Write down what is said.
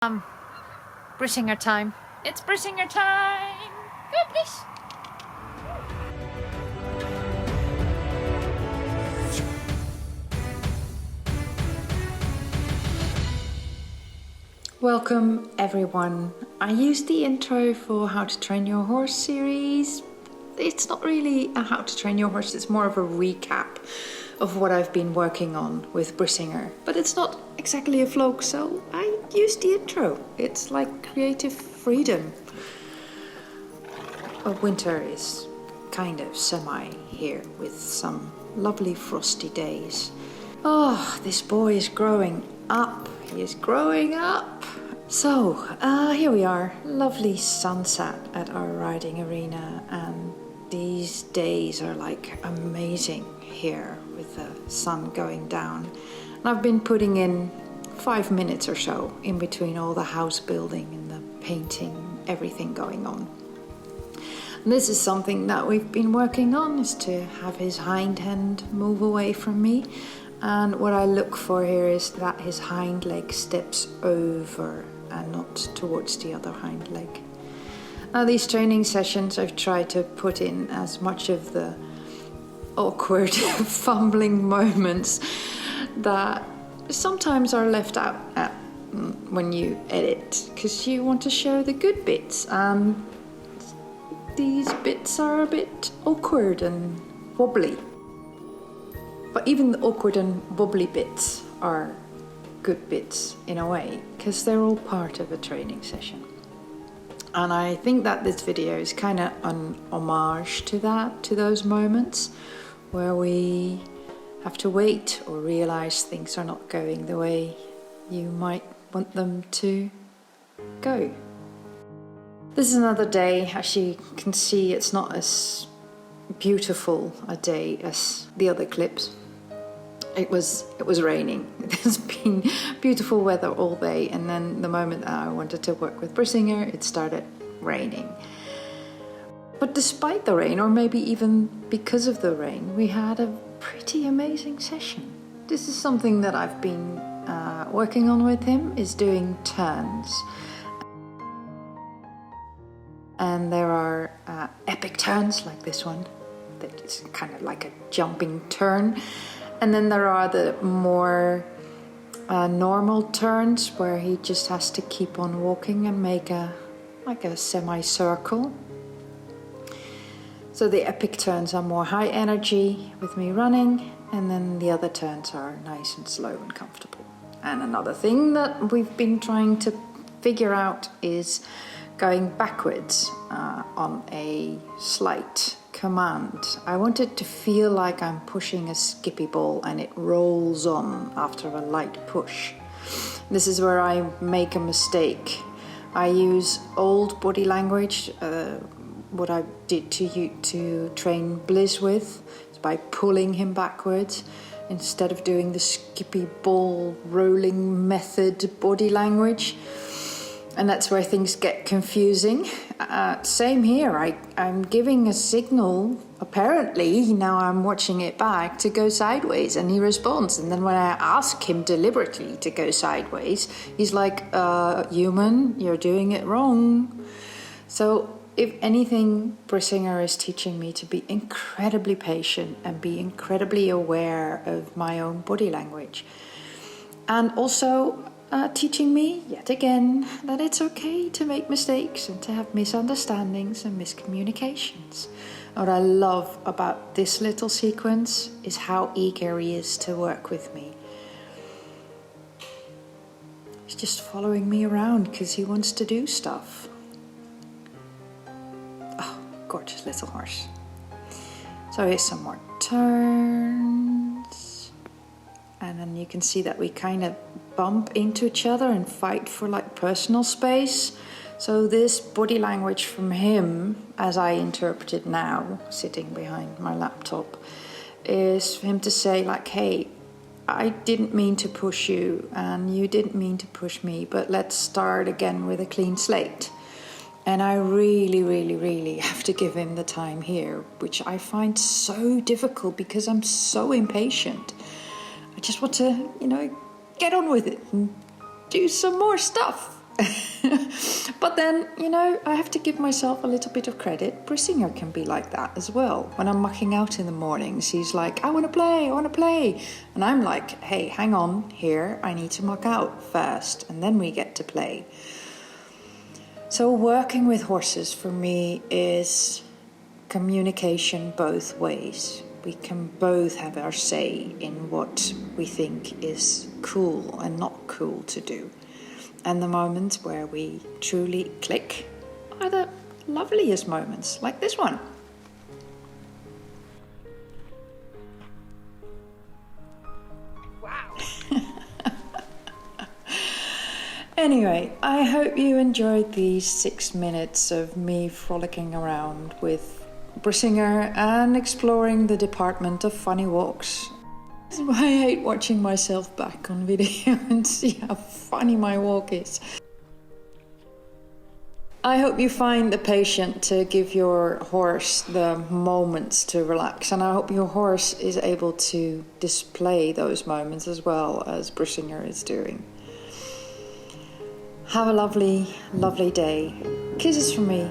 BRISINGR time. It's BRISINGR time! Goodness! Welcome everyone. I used the intro for How to Train Your Horse series. It's not really a How to Train Your Horse, it's more of a recap of what I've been working on with BRISINGR. But it's not exactly a vlog, so I used the intro. It's like creative freedom. Winter is kind of semi here with some lovely frosty days. Oh, this boy is growing up. He is growing up. So, here we are. Lovely sunset at our riding arena, and these days are like amazing here with the sun going down. And I've been putting in 5 minutes or so in between all the house building and the painting, everything going on. And this is something that we've been working on, is to have his hind end move away from me. And what I look for here is that his hind leg steps over and not towards the other hind leg. Now, these training sessions I've tried to put in as much of the awkward fumbling moments that sometimes are left out when you edit, because you want to share the good bits. These bits are a bit awkward and wobbly. But even the awkward and wobbly bits are good bits in a way, because they're all part of a training session. And I think that this video is kind of an homage to that, to those moments where we have to wait or realize things are not going the way you might want them to go. This is another day. As you can see, it's not as beautiful a day as the other clips. It was raining. There's been beautiful weather all day, and then the moment that I wanted to work with BRISINGR, it started raining. But despite the rain, or maybe even because of the rain, we had a pretty amazing session. This is something that I've been working on with him, is doing turns. And there are epic turns like this one, that's kind of like a jumping turn. And then there are the more normal turns where he just has to keep on walking and make like a semicircle. So the epic turns are more high energy with me running, and then the other turns are nice and slow and comfortable. And another thing that we've been trying to figure out is going backwards on a slight command. I want it to feel like I'm pushing a skippy ball and it rolls on after a light push. This is where I make a mistake. I use old body language, what I did to train BLIZZ with, is by pulling him backwards instead of doing the skippy ball rolling method body language. And that's where things get confusing. Same here, I'm giving a signal, apparently, now I'm watching it back, to go sideways, and he responds. And then when I ask him deliberately to go sideways, he's like, human, you're doing it wrong. So if anything, BRISINGR is teaching me to be incredibly patient and be incredibly aware of my own body language. And also teaching me, yet again, that it's okay to make mistakes and to have misunderstandings and miscommunications. What I love about this little sequence is how eager he is to work with me. He's just following me around because he wants to do stuff. Oh, gorgeous little horse. So here's some more turns. And then you can see that we kind of bump into each other and fight for like personal space. So this body language from him, as I interpret it now, sitting behind my laptop, is for him to say like, hey, I didn't mean to push you and you didn't mean to push me, but let's start again with a clean slate. And I really, really, really have to give him the time here, which I find so difficult because I'm so impatient. I just want to, get on with it and do some more stuff. But then, you know, I have to give myself a little bit of credit. BRISINGR can be like that as well. When I'm mucking out in the mornings, he's like, I want to play, I want to play. And I'm like, hey, hang on here, I need to muck out first, and then we get to play. So working with horses for me is communication both ways. We can both have our say in what we think is cool and not cool to do. And the moments where we truly click are the loveliest moments, like this one. Wow. Anyway, I hope you enjoyed these 6 minutes of me frolicking around with BRISINGR and exploring the department of funny walks. I hate watching myself back on video and see how funny my walk is. I hope you find the patience to give your horse the moments to relax, and I hope your horse is able to display those moments as well as BRISINGR is doing. Have a lovely, lovely day. Kisses from me.